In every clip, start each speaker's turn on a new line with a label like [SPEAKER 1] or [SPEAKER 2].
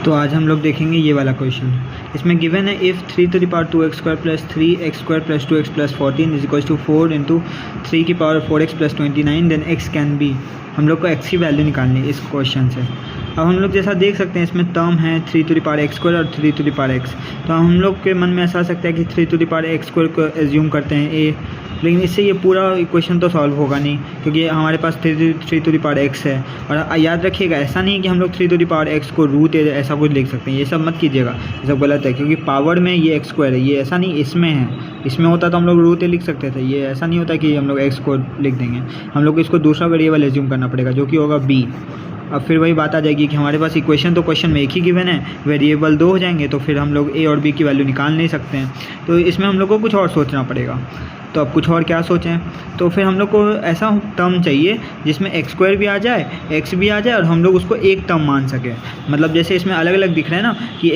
[SPEAKER 1] तो आज हम लोग देखेंगे ये वाला क्वेश्चन। इसमें गिवन है if 3 to the power 2x square plus 3x square plus 2x plus 14 is equals to 4 into 3 की power 4x plus 29 then x can be। हम लोग को x की वैल्यू निकालनी है इस क्वेश्चन से। अब हम लोग जैसा देख सकते हैं इसमें टर्म है 3 to the power x square और 3 to the power x। तो हम लोग के मन में ऐसा आ सकता है कि 3 to the power x square को एज्यूम करते हैं a, लेकिन इससे ये पूरा इक्वेशन तो सॉल्व होगा नहीं क्योंकि हमारे पास 3 to the power x है। और याद रखिएगा ऐसा नहीं है कि हम लोग 3 to the power x को रूट ऐसा कुछ लिख सकते हैं, ये सब मत कीजिएगा, ये सब गलत है क्योंकि पावर में ये x स्क्वायर है, ये ऐसा नहीं इसमें है। इसमें होता तो हम लोग रूट लिख सकते थे, ये ऐसा नहीं होता कि हम लोग x को लिख देंगे। हम लोग को इसको दूसरा वेरिएबल एज्यूम करना पड़ेगा जो कि होगा b। अब फिर वही बात आ जाएगी कि हमारे पास इक्वेशन तो क्वेश्चन में एक ही गिवन है, वेरिएबल दो हो जाएंगे तो फिर हम लोग a और b की वैल्यू निकाल नहीं सकते हैं। तो इसमें हम लोग को कुछ और सोचना पड़ेगा। तो अब कुछ और क्या सोचें, तो फिर हम लोग को ऐसा टर्म चाहिए जिसमें एक्स स्क्वायर भी आ जाए, एक्स भी आ जाए और हम लोग उसको एक टर्म मान सकें। मतलब जैसे इसमें अलग अलग दिख रहा है ना कि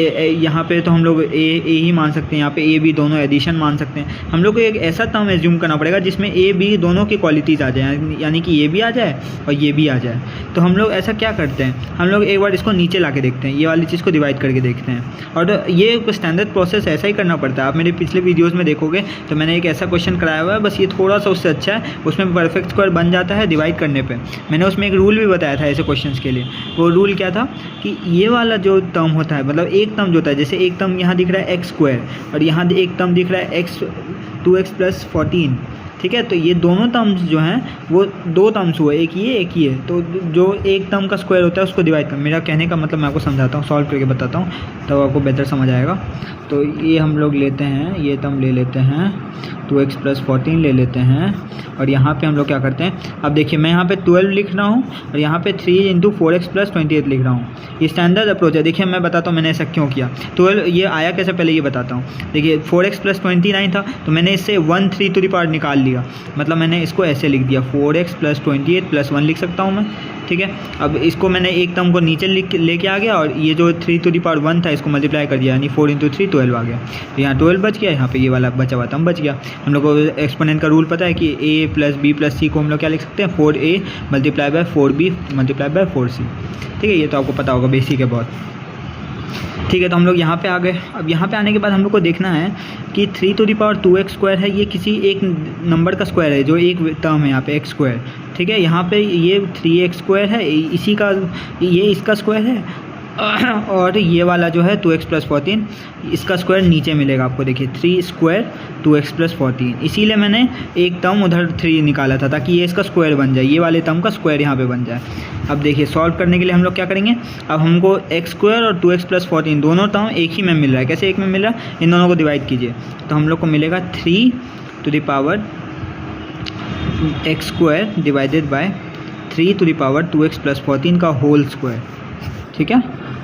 [SPEAKER 1] यहाँ पे तो हम लोग ए ही मान सकते हैं, यहाँ पे ए बी दोनों एडिशन मान सकते हैं। हम लोग को एक ऐसा टर्म एज्यूम करना पड़ेगा जिसमें ए बी दोनों की क्वालिटीज़ आ जाए, यानी कि ये भी आ जाए और ये भी आ जाए। तो हम लोग ऐसा क्या करते हैं, हम लोग एक बार इसको नीचे ला के देखते हैं, ये वाली चीज़ को डिवाइड करके देखते हैं। और ये स्टैंडर्ड प्रोसेस ऐसा ही करना पड़ता है। आप मेरे पिछले वीडियोज़ में देखोगे तो मैंने एक ऐसा क्वेश्चन कराया हुआ है, बस ये थोड़ा सा उससे अच्छा है, उसमें परफेक्ट स्क्वायर बन जाता है डिवाइड करने पे। मैंने उसमें एक रूल भी बताया था ऐसे क्वेश्चंस के लिए। वो रूल क्या था कि ये वाला जो टर्म होता है, मतलब एक टर्म जो होता है, जैसे एक टर्म यहाँ दिख रहा है एक्स स्क्वायर और यहाँ एक टर्म दिख रहा है एक्स 2x + 14, ठीक है। तो ये दोनों टर्म्स जो हैं वो दो टर्म्स हुए, एक ये है। तो जो एक टर्म का स्क्वायर होता है उसको डिवाइड कर, मेरा कहने का मतलब मैं आपको समझाता हूँ, सॉल्व करके बताता हूँ तब आपको बेहतर समझ आएगा। तो ये हम लोग लेते हैं, ये टर्म ले लेते हैं 2x + 14 ले लेते हैं और यहाँ पे हम लोग क्या करते हैं, अब देखिए मैं यहाँ पे 12 लिख रहा हूँ और यहाँ पे 3 × 4x + 28 लिख रहा हूँ। ये स्टैंडर्ड अप्रोच है। देखिए मैं बताता हूँ मैंने ऐसा क्यों किया। 12 ये आया कैसे पहले ये बताता हूँ। देखिए 4x + 29 था तो मैंने इससे 1 3 to the power निकाल लिया, मतलब मैंने इसको ऐसे लिख दिया 4x + 28 + 1 लिख सकता हूँ मैं, ठीक है। अब इसको मैंने एक टर्म को नीचे लेके आ गया और ये जो 3 to the power 1 था इसको मल्टीप्लाई कर दिया, यानी 4 × 3 12 आ गया। तो यहाँ 12 बच गया, यहाँ पे ये वाला बचा हुआ टर्म बच गया। हम लोग को एक्सपोनेंट का रूल पता है कि a + b + c को हम लोग क्या लिख सकते हैं, 4a × 4b × 4c, ठीक है। ये तो आपको पता होगा, बेसिक है बहुत, ठीक है। तो हम लोग यहाँ पे आ गए। अब यहाँ पे आने के बाद हम लोग को देखना है कि 3 to the power 2x square है, ये किसी एक नंबर का स्क्वायर है जो एक टर्म है यहाँ पे x स्क्वायर, ठीक है। यहाँ पे ये 3x स्क्वायर है, इसी का ये इसका स्क्वायर है और ये वाला जो है 2x + 14 इसका स्क्वायर नीचे मिलेगा आपको। देखिए 3 स्क्वायर 2x + 14, इसीलिए मैंने एक टर्म उधर 3 निकाला था ताकि ये इसका स्क्वायर बन जाए, ये वाले टर्म का स्क्वायर यहाँ पे बन जाए। अब देखिए सॉल्व करने के लिए हम लोग क्या करेंगे, अब हमको x स्क्वायर और 2x + 14 दोनों टर्म एक ही में मिल रहा है। कैसे एक में मिल रहा है, इन दोनों को डिवाइड कीजिए तो हम लोग को मिलेगा 3 to the power x square divided by 3 to the power 2x + 14 का होल स्क्वायर, ठीक है।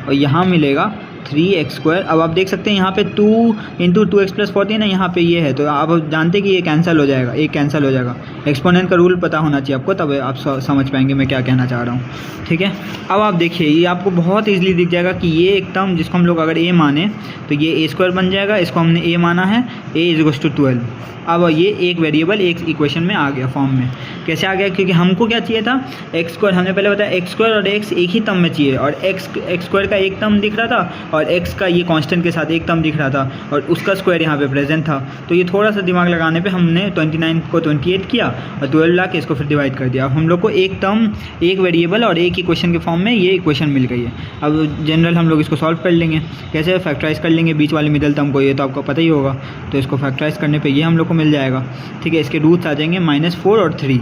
[SPEAKER 1] और यहाँ मिलेगा 3x स्क्वायर। अब आप देख सकते हैं यहाँ पे 2 × 2x + 14 है, यहाँ पे ये है, तो आप जानते हैं कि ये कैंसिल हो जाएगा, एक कैंसिल हो जाएगा। एक्सपोनेंट का रूल पता होना चाहिए आपको, तब आप समझ पाएंगे मैं क्या कहना चाह रहा हूँ, ठीक है। अब आप देखिए ये आपको बहुत ईजिली दिख जाएगा कि ये एक टर्म जिसको हम लोग अगर a माने तो ये a स्क्वायर बन जाएगा, इसको हमने a माना है, a = 12। अब ये एक वेरिएबल एक इक्वेशन में आ गया फॉर्म में। कैसे आ गया, क्योंकि हमको क्या चाहिए था, एक्स स्क्वायर, हमने पहले बताया एक्स स्क्वायर और एक्स एक ही टर्म में चाहिए, और एक्स स्क्वायर का एक टर्म दिख रहा था और एक्स का ये कांस्टेंट के साथ एक टर्म दिख रहा था और उसका स्क्वायर यहाँ पे प्रेजेंट था। तो ये थोड़ा सा दिमाग लगाने पे हमने 29 को 28 किया और 12 ला के इसको फिर डिवाइड कर दिया। अब हम लोग को एक टर्म, एक वेरिएबल और एक इक्वेशन के फॉर्म में ये इक्वेशन मिल गई है। अब जनरल हम लोग इसको सॉल्व कर लेंगे, कैसे फैक्टराइज कर लेंगे बीच वाली मिडल टर्म को, ये तो आपको पता ही होगा। तो इसको फैक्टराइज करने पर ये हम लोग को मिल जाएगा, ठीक है। इसके रूट्स आ जाएंगे -4 और 3,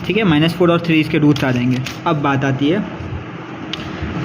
[SPEAKER 1] ठीक है। -4 और 3 इसके रूट्स आ जाएंगे। अब बात आती है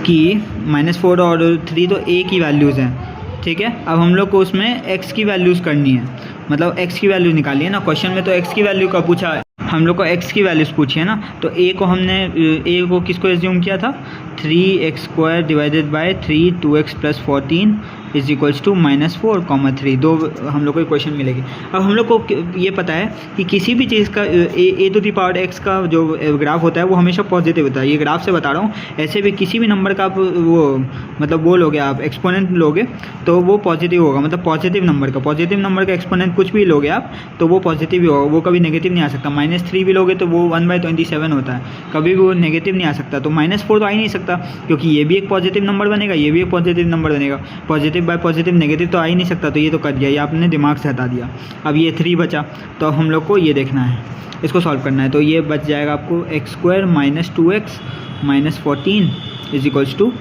[SPEAKER 1] कि -4 और 3 तो a की वैल्यूज़ हैं, ठीक है। अब हम लोग को उसमें x की वैल्यूज़ करनी है, मतलब x की वैल्यू निकाली है ना। क्वेश्चन में तो x की वैल्यू का पूछा है, हम लोग को x की वैल्यूज़ पूछी है ना। तो a को हमने a को किसको एज्यूम किया था, 3x square divided by 3 2x + 14 is equals to -4, 3 दो हम लोग को इक्वेशन मिलेगी। अब हम लोग को ये पता है कि किसी भी चीज़ का a to the power x का जो ग्राफ होता है वो हमेशा पॉजिटिव होता है। ये ग्राफ से बता रहा हूँ, ऐसे भी किसी भी नंबर का आप वो मतलब वो लोगे, आप एक्सपोनेंट लोगे तो वो पॉजिटिव होगा, मतलब पॉजिटिव नंबर का एक्सपोनेंट कुछ भी लोगे आप तो वो पॉजिटिव ही होगा, वो कभी नेगेटिव नहीं आ सकता। -3 भी लोगे तो वो 1/27 होता है, कभी भी वो नेगेटिव नहीं आ सकता। तो -4 तो आ ही नहीं सकता, क्योंकि ये भी एक पॉजिटिव नंबर बनेगा, ये भी एक पॉजिटिव नंबर बनेगा, पॉजिटिव बाय पॉजिटिव नेगेटिव तो आ ही नहीं सकता। तो ये तो कर दिया, ये आपने दिमाग से हटा दिया। अब ये 3 बचा, तो अब हम लोग को ये देखना है, इसको सॉल्व करना है। तो ये बच जाएगा आपको x² - 2x - 14 =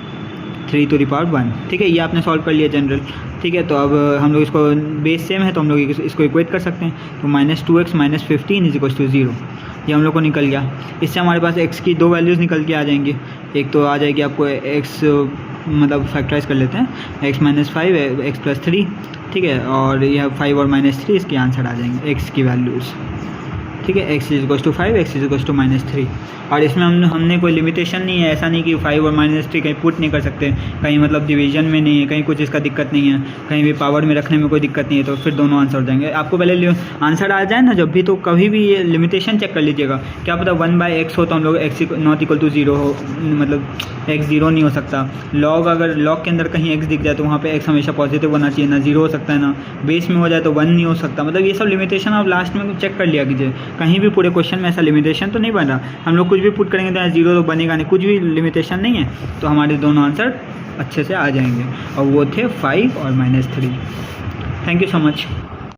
[SPEAKER 1] 3 to the power 1। ठीक है, ये आपने सॉल्व कर लिया जनरल। ठीक है, तो अब हम लोग इसको बेस सेम है तो हम लोग इसको इक्वेट कर सकते हैं। तो -2x - 15 = 0, ये हम लोग को निकल गया। इससे हमारे पास x की 2 वैल्यूज़ निकल के आ जाएंगी। एक तो आ जाएगी आपको x, मतलब फैक्टराइज कर लेते हैं, x - 5 x + 3। ठीक है, और यह 5 और -3 इसके आंसर आ जाएंगे x की वैल्यूज़। ठीक है, x = 5 x = -3। और इसमें हमने कोई लिमिटेशन नहीं है, ऐसा नहीं कि 5 और -3 कहीं पुट नहीं कर सकते, कहीं मतलब डिवीजन में नहीं है, कहीं कुछ इसका दिक्कत नहीं है, कहीं भी पावर में रखने में कोई दिक्कत नहीं है, तो फिर दोनों आंसर हो जाएंगे। आपको पहले आंसर आ जाए ना जब भी, तो कभी भी ये लिमिटेशन चेक कर लीजिएगा। क्या पता 1/x हो तो हम लोग x ≠ 0 हो, मतलब x 0 नहीं हो सकता। लॉग, अगर लॉग के अंदर कहीं x दिख जाए तो वहाँ पे x हमेशा पॉजिटिव होना चाहिए, ना 0 हो सकता है, ना बेस में हो जाए तो 1 नहीं हो सकता। मतलब ये सब लिमिटेशन आप लास्ट में चेक कर लिया कीजिए। कहीं भी पूरे क्वेश्चन में ऐसा लिमिटेशन तो नहीं बन रहा। हम लोग कुछ भी पुट करेंगे तो 0 तो बनेगा नहीं, कुछ भी लिमिटेशन नहीं है। तो हमारे दोनों आंसर अच्छे से आ जाएंगे, और वो थे 5 और -3। Thank you so much.